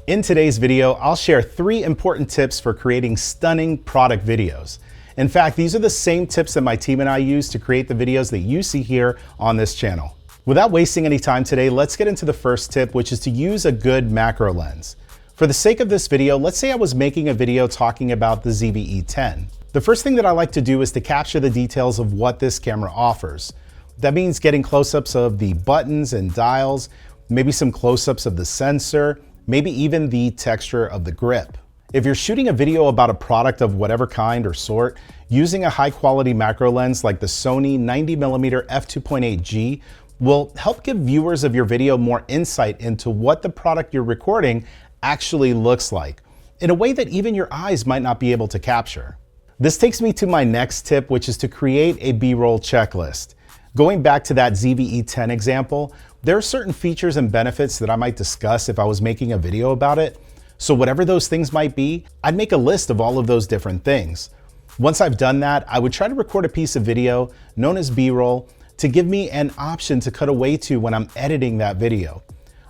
In today's video, I'll share 3 important tips for creating stunning product videos. In fact, these are the same tips that my team and I use to create the videos that you see here on this channel. Without wasting any time today, let's get into the first tip, which is to use a good macro lens. For the sake of this video, let's say I was making a video talking about the ZV-E10. The first thing that I like to do is to capture the details of what this camera offers. That means getting close-ups of the buttons and dials, maybe some close-ups of the sensor, maybe even the texture of the grip. If you're shooting a video about a product of whatever kind or sort, using a high quality macro lens like the Sony 90mm f2.8G will help give viewers of your video more insight into what the product you're recording actually looks like, in a way that even your eyes might not be able to capture. This takes me to my next tip, which is to create a B-roll checklist. Going back to that ZV-E10 example, there are certain features and benefits that I might discuss if I was making a video about it. So whatever those things might be, I'd make a list of all of those different things. Once I've done that, I would try to record a piece of video known as B-roll to give me an option to cut away to when I'm editing that video.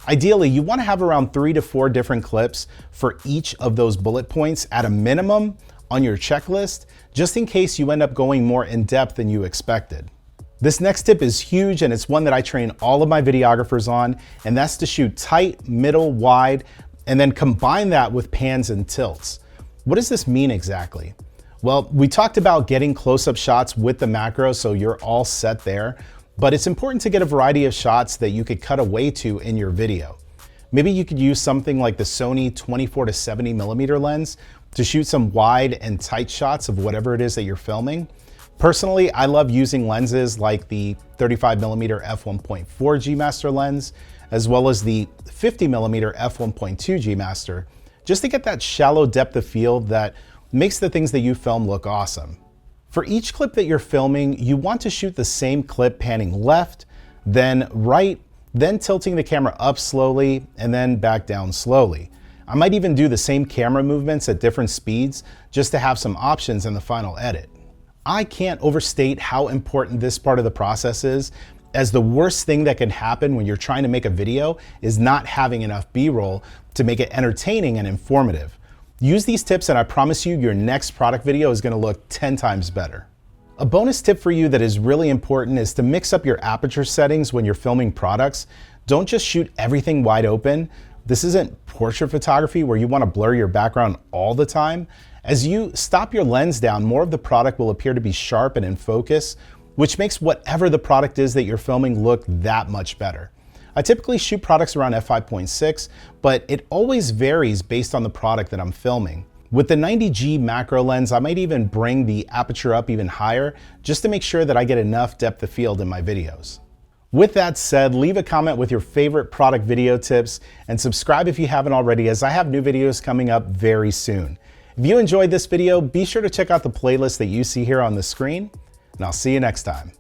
Ideally, you want to have around 3 to 4 different clips for each of those bullet points at a minimum on your checklist, just in case you end up going more in depth than you expected. This next tip is huge, and it's one that I train all of my videographers on, and that's to shoot tight, middle, wide, and then combine that with pans and tilts. What does this mean exactly? Well, we talked about getting close-up shots with the macro, so you're all set there, but it's important to get a variety of shots that you could cut away to in your video. Maybe you could use something like the Sony 24 to 70mm lens to shoot some wide and tight shots of whatever it is that you're filming. Personally, I love using lenses like the 35mm f1.4 G Master lens, as well as the 50mm f1.2 G Master, just to get that shallow depth of field that makes the things that you film look awesome. For each clip that you're filming, you want to shoot the same clip panning left, then right, then tilting the camera up slowly, and then back down slowly. I might even do the same camera movements at different speeds just to have some options in the final edit. I can't overstate how important this part of the process is, as the worst thing that can happen when you're trying to make a video is not having enough B-roll to make it entertaining and informative. Use these tips and I promise you your next product video is going to look 10 times better. A bonus tip for you that is really important is to mix up your aperture settings when you're filming products. Don't just shoot everything wide open. This isn't portrait photography where you want to blur your background all the time. As you stop your lens down, more of the product will appear to be sharp and in focus, which makes whatever the product is that you're filming look that much better. I typically shoot products around f5.6, but it always varies based on the product that I'm filming. With the 90G macro lens, I might even bring the aperture up even higher just to make sure that I get enough depth of field in my videos. With that said, leave a comment with your favorite product video tips and subscribe if you haven't already, as I have new videos coming up very soon. If you enjoyed this video, be sure to check out the playlist that you see here on the screen, and I'll see you next time.